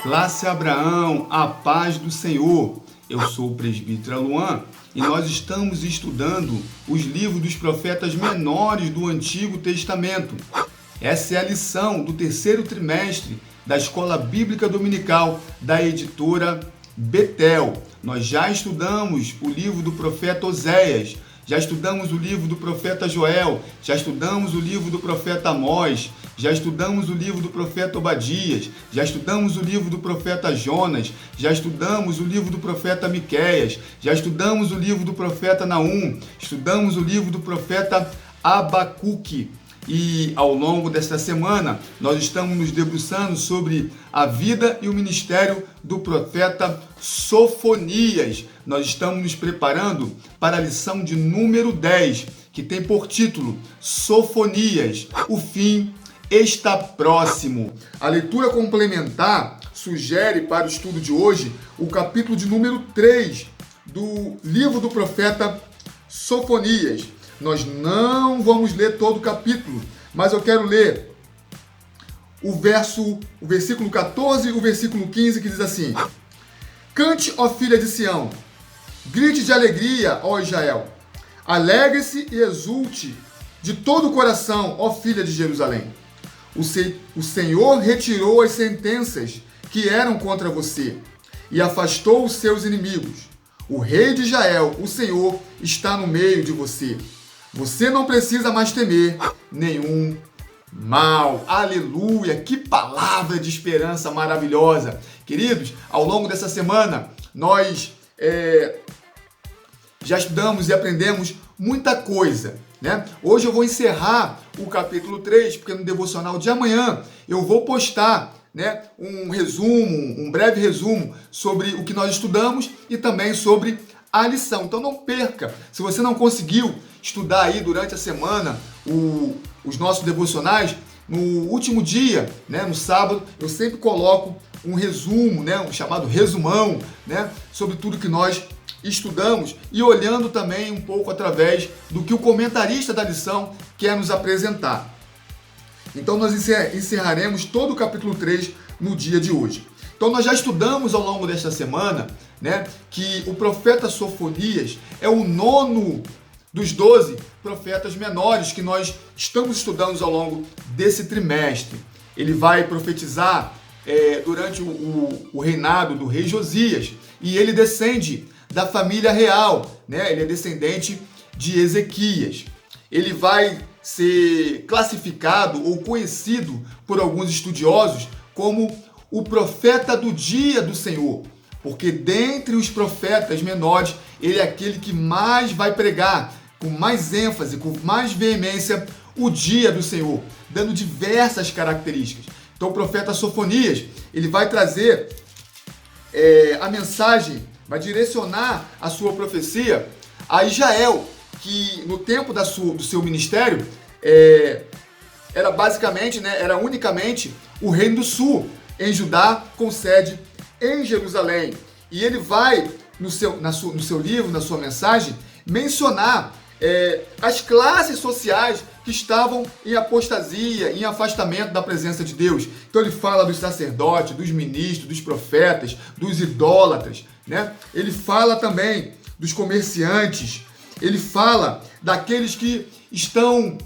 Classe Abraão, a paz do Senhor. Eu sou o presbítero Luan e nós estamos estudando os livros dos profetas menores do Antigo Testamento. Essa é a lição do terceiro trimestre da Escola Bíblica Dominical da editora Betel. Nós já estudamos o livro do profeta Oséias, já estudamos o livro do profeta Joel, já estudamos o livro do profeta Amós, já estudamos o livro do profeta Obadias, já estudamos o livro do profeta Jonas, já estudamos o livro do profeta Miqueias, já estudamos o livro do profeta Naum, estudamos o livro do profeta Abacuque. E ao longo desta semana, nós estamos nos debruçando sobre a vida e o ministério do profeta Sofonias. Nós estamos nos preparando para a lição de número 10, que tem por título Sofonias, o fim está próximo. A leitura complementar sugere para o estudo de hoje o capítulo de número 3 do livro do profeta Sofonias. Nós não vamos ler todo o capítulo, mas eu quero ler o versículo 14 e o versículo 15, que diz assim: Cante, ó filha de Sião, grite de alegria, ó Israel, alegre-se e exulte de todo o coração, ó filha de Jerusalém. O Senhor retirou as sentenças que eram contra você e afastou os seus inimigos. O rei de Israel, o Senhor, está no meio de você. Você não precisa mais temer nenhum mal. Aleluia! Que palavra de esperança maravilhosa. Queridos, ao longo dessa semana, nós já estudamos e aprendemos muita coisa, né? Hoje eu vou encerrar o capítulo 3, porque no devocional de amanhã eu vou postar, né, um breve resumo sobre o que nós estudamos e também sobre a lição. Então não perca. Se você não conseguiu estudar aí durante a semana os nossos devocionais, no último dia, né, no sábado, eu sempre coloco um resumo, né, um chamado resumão, né, sobre tudo que nós estudamos e olhando também um pouco através do que o comentarista da lição quer nos apresentar. Então nós encerraremos todo o capítulo 3 no dia de hoje. Então nós já estudamos ao longo desta semana, né, que o profeta Sofonias é o nono dos 12 profetas menores que nós estamos estudando ao longo desse trimestre. Ele vai profetizar durante o reinado do rei Josias e ele descende da família real, né? Ele é descendente de Ezequias. Ele vai ser classificado ou conhecido por alguns estudiosos como o profeta do dia do Senhor, porque dentre os profetas menores, ele é aquele que mais vai pregar, com mais ênfase, com mais veemência, o dia do Senhor, dando diversas características. Então o profeta Sofonias, ele vai trazer a mensagem, vai direcionar a sua profecia a Israel, que no tempo do seu ministério era basicamente, né, era unicamente o reino do sul, em Judá, com sede em Jerusalém. E ele vai, no seu livro, na sua mensagem, mencionar as classes sociais que estavam em apostasia, em afastamento da presença de Deus. Então ele fala dos sacerdotes, dos ministros, dos profetas, dos idólatras, né? Ele fala também dos comerciantes, ele fala daqueles que estão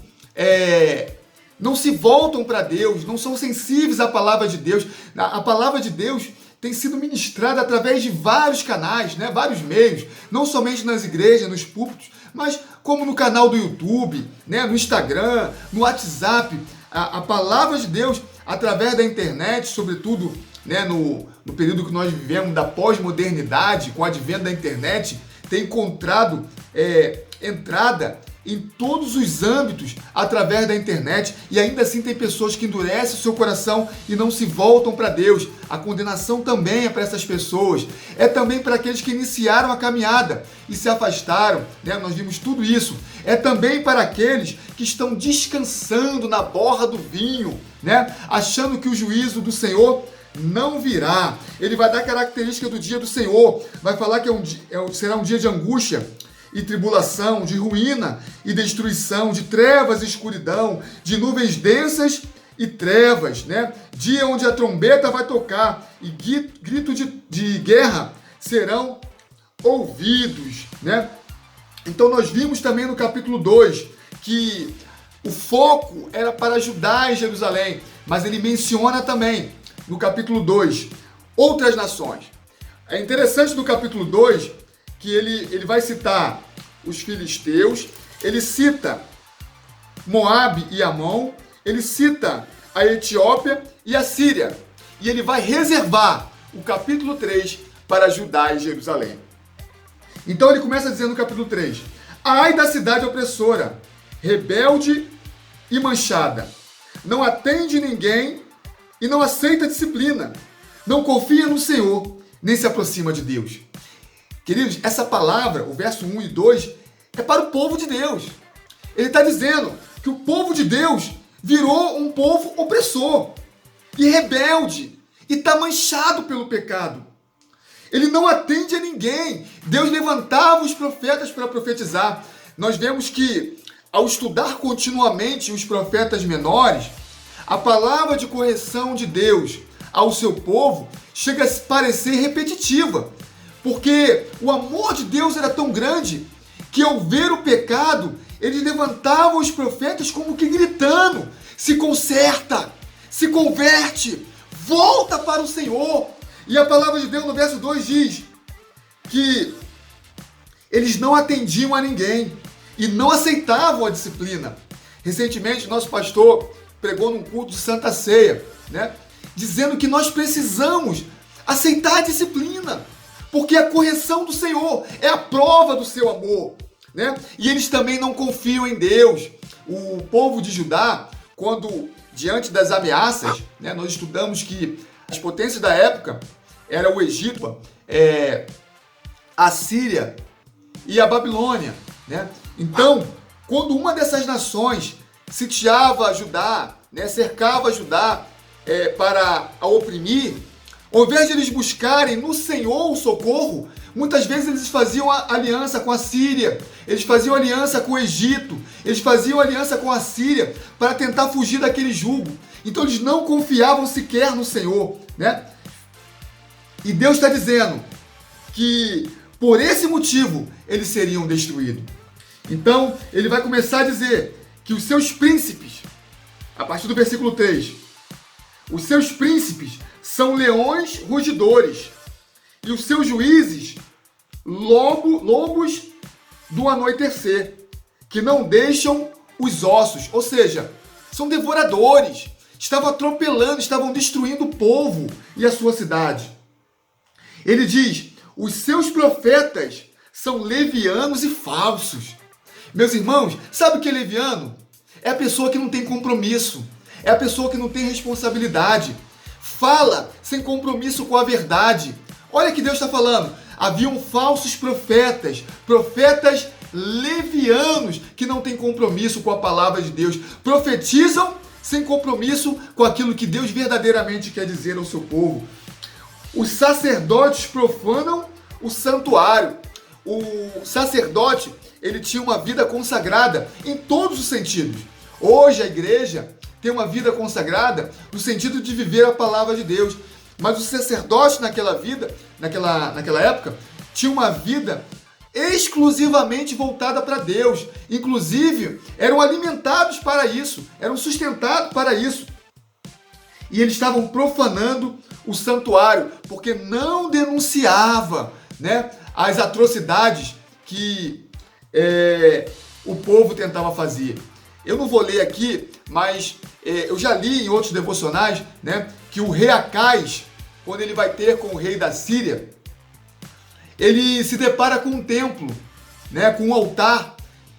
não se voltam para Deus, não são sensíveis à palavra de Deus. A palavra de Deus tem sido ministrada através de vários canais, né, vários meios, não somente nas igrejas, nos púlpitos, mas como no canal do YouTube, né, no Instagram, no WhatsApp. A palavra de Deus, através da internet, sobretudo, né, no período que nós vivemos da pós-modernidade, com o advento da internet, tem encontrado entrada em todos os âmbitos através da internet, e ainda assim tem pessoas que endurecem o seu coração e não se voltam para Deus. A condenação também é para essas pessoas, é também para aqueles que iniciaram a caminhada e se afastaram, né? Nós vimos tudo isso. É também para aqueles que estão descansando na borra do vinho, né, achando que o juízo do Senhor não virá. Ele vai dar característica do dia do Senhor, vai falar que será um dia de angústia e tribulação, de ruína e destruição, de trevas e escuridão, de nuvens densas e trevas, né? Dia onde a trombeta vai tocar e grito de guerra serão ouvidos, né? Então nós vimos também no capítulo 2 que o foco era para Judá e Jerusalém, mas ele menciona também no capítulo 2 outras nações. É interessante no capítulo 2 que ele vai citar os filisteus, ele cita Moabe e Amon, ele cita a Etiópia e a Síria. E ele vai reservar o capítulo 3 para Judá e Jerusalém. Então ele começa dizendo no capítulo 3: ai da cidade opressora, rebelde e manchada, não atende ninguém e não aceita disciplina, não confia no Senhor, nem se aproxima de Deus. Queridos, essa palavra, o verso 1 e 2, é para o povo de Deus. Ele está dizendo que o povo de Deus virou um povo opressor e rebelde e está manchado pelo pecado. Ele não atende a ninguém. Deus levantava os profetas para profetizar. Nós vemos que, ao estudar continuamente os profetas menores, a palavra de correção de Deus ao seu povo chega a parecer repetitiva, porque o amor de Deus era tão grande que, ao ver o pecado, eles levantavam os profetas como que gritando: se conserta, se converte, volta para o Senhor. E a palavra de Deus no verso 2 diz que eles não atendiam a ninguém e não aceitavam a disciplina. Recentemente, nosso pastor pregou num culto de Santa Ceia, né, dizendo que nós precisamos aceitar a disciplina, porque a correção do Senhor é a prova do seu amor, né? E eles também não confiam em Deus. O povo de Judá, quando diante das ameaças, né, nós estudamos que as potências da época eram o Egito, a Síria e a Babilônia, né? Então, quando uma dessas nações sitiava Judá, né, cercava Judá para a oprimir, ao invés de eles buscarem no Senhor o socorro, muitas vezes eles faziam aliança com a Síria, eles faziam aliança com o Egito, eles faziam aliança com a Síria para tentar fugir daquele jugo. Então eles não confiavam sequer no Senhor, né? E Deus está dizendo que por esse motivo eles seriam destruídos. Então ele vai começar a dizer que os seus príncipes, a partir do versículo 3, os seus príncipes são leões rugidores, e os seus juízes, lobos do anoitecer, que não deixam os ossos, ou seja, são devoradores, estavam atropelando, estavam destruindo o povo e a sua cidade. Ele diz: os seus profetas são levianos e falsos. Meus irmãos, sabe o que é leviano? É a pessoa que não tem compromisso, é a pessoa que não tem responsabilidade, fala sem compromisso com a verdade. Olha que Deus está falando. Haviam falsos profetas, profetas levianos que não têm compromisso com a palavra de Deus, profetizam sem compromisso com aquilo que Deus verdadeiramente quer dizer ao seu povo. Os sacerdotes profanam o santuário. O sacerdote, ele tinha uma vida consagrada em todos os sentidos. Hoje a igreja tem uma vida consagrada no sentido de viver a palavra de Deus. Mas os sacerdotes naquela época, tinham uma vida exclusivamente voltada para Deus. Inclusive, eram alimentados para isso, eram sustentados para isso. E eles estavam profanando o santuário, porque não denunciava, né, as atrocidades que o povo tentava fazer. Eu não vou ler aqui, mas eu já li em outros devocionais, né, que o rei Acais, quando ele vai ter com o rei da Síria, ele se depara com um templo, né, com um altar,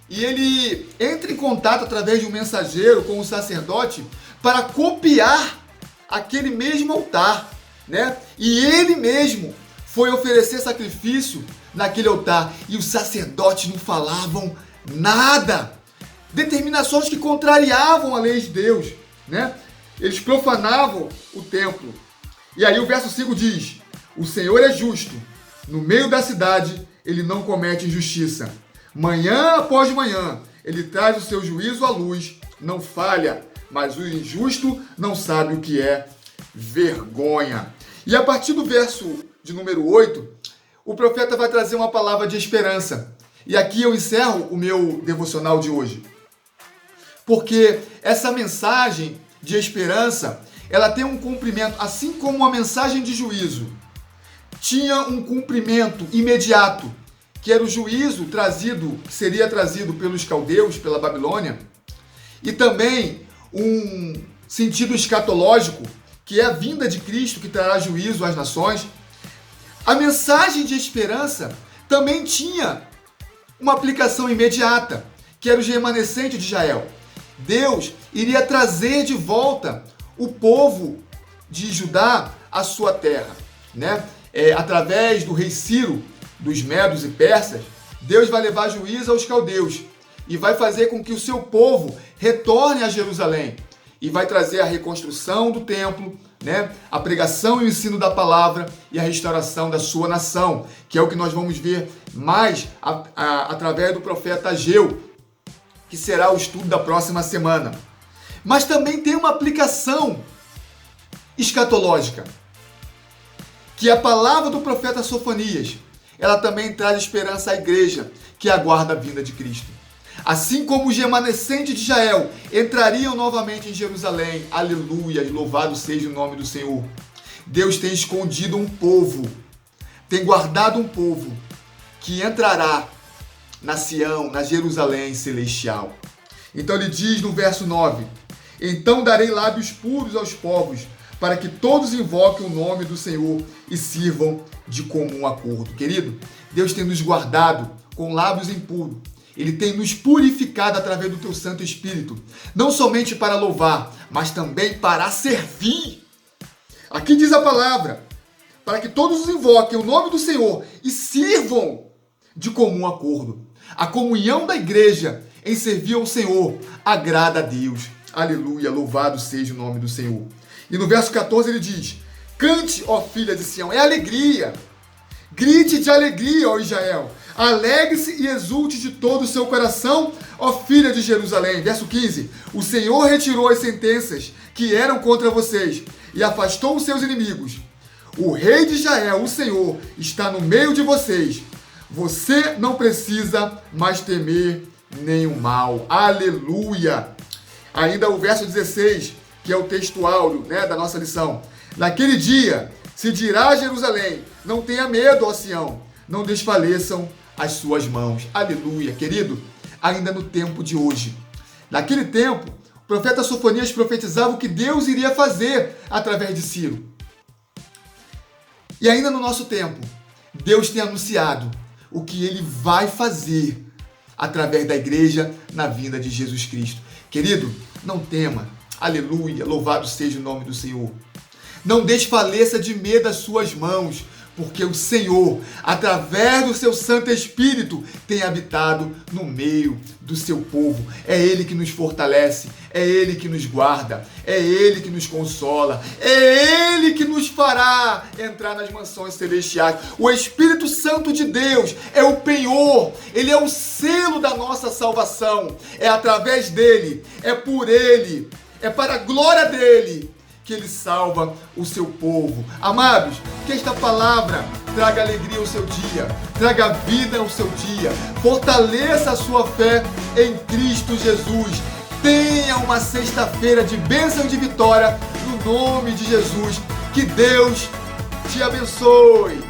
e ele entra em contato através de um mensageiro com o sacerdote para copiar aquele mesmo altar, né? E ele mesmo foi oferecer sacrifício naquele altar, e os sacerdotes não falavam nada. Determinações que contrariavam a lei de Deus, né? Eles profanavam o templo. E aí o verso 5 diz: o Senhor é justo, no meio da cidade ele não comete injustiça. Manhã após manhã ele traz o seu juízo à luz, não falha mas o injusto não sabe o que é vergonha. E a partir do verso de número 8, o profeta vai trazer uma palavra de esperança. E aqui eu encerro o meu devocional de hoje. Porque essa mensagem de esperança, ela tem um cumprimento, assim como a mensagem de juízo tinha um cumprimento imediato, que era o juízo que seria trazido pelos caldeus, pela Babilônia, e também um sentido escatológico, que é a vinda de Cristo, que trará juízo às nações. A mensagem de esperança também tinha uma aplicação imediata, que era o remanescente de Israel. Deus iria trazer de volta o povo de Judá à sua terra, né? Através do rei Ciro, dos medos e persas, Deus vai levar juízo aos caldeus e vai fazer com que o seu povo retorne a Jerusalém e vai trazer a reconstrução do templo, né? A pregação e o ensino da palavra e a restauração da sua nação, que é o que nós vamos ver mais através do profeta Ageu, que será o estudo da próxima semana. Mas também tem uma aplicação escatológica, que é a palavra do profeta Sofonias. Ela também traz esperança à igreja que aguarda a vinda de Cristo. Assim como os remanescentes de Israel entrariam novamente em Jerusalém, aleluia, louvado seja o nome do Senhor. Deus tem escondido um povo, tem guardado um povo que entrará na Sião, na Jerusalém celestial. Então ele diz no verso 9: então darei lábios puros aos povos, para que todos invoquem o nome do Senhor e sirvam de comum acordo. Querido, Deus tem nos guardado com lábios impuros. Ele tem nos purificado através do teu Santo Espírito, não somente para louvar, mas também para servir. Aqui diz a palavra, para que todos invoquem o nome do Senhor e sirvam de comum acordo. A comunhão da igreja em servir ao Senhor agrada a Deus. Aleluia, louvado seja o nome do Senhor. E no verso 14 ele diz: cante, ó filha de Sião, é alegria. Grite de alegria, ó Israel. Alegre-se e exulte de todo o seu coração, ó filha de Jerusalém. Verso 15: o Senhor retirou as sentenças que eram contra vocês e afastou os seus inimigos. O rei de Israel, o Senhor, está no meio de vocês. Você não precisa mais temer nenhum mal. Aleluia. Ainda o verso 16, que é o texto áureo, né, da nossa lição. Naquele dia se dirá a Jerusalém: não tenha medo, ó Sião, não desfaleçam as suas mãos. Aleluia, querido. Ainda no tempo de hoje, naquele tempo, o profeta Sofonias profetizava o que Deus iria fazer através de Ciro. E ainda no nosso tempo, Deus tem anunciado o que ele vai fazer através da igreja na vinda de Jesus Cristo. Querido, não tema. Aleluia, louvado seja o nome do Senhor. Não desfaleça de medo as suas mãos, porque o Senhor, através do seu Santo Espírito, tem habitado no meio do seu povo. É Ele que nos fortalece, é Ele que nos guarda, é Ele que nos consola, é Ele que nos fará entrar nas mansões celestiais. O Espírito Santo de Deus é o penhor, Ele é o selo da nossa salvação. É através dEle, é por Ele, é para a glória dEle que Ele salva o seu povo. Amados, que esta palavra traga alegria ao seu dia, traga vida ao seu dia, fortaleça a sua fé em Cristo Jesus. Tenha uma sexta-feira de bênção e de vitória no nome de Jesus. Que Deus te abençoe.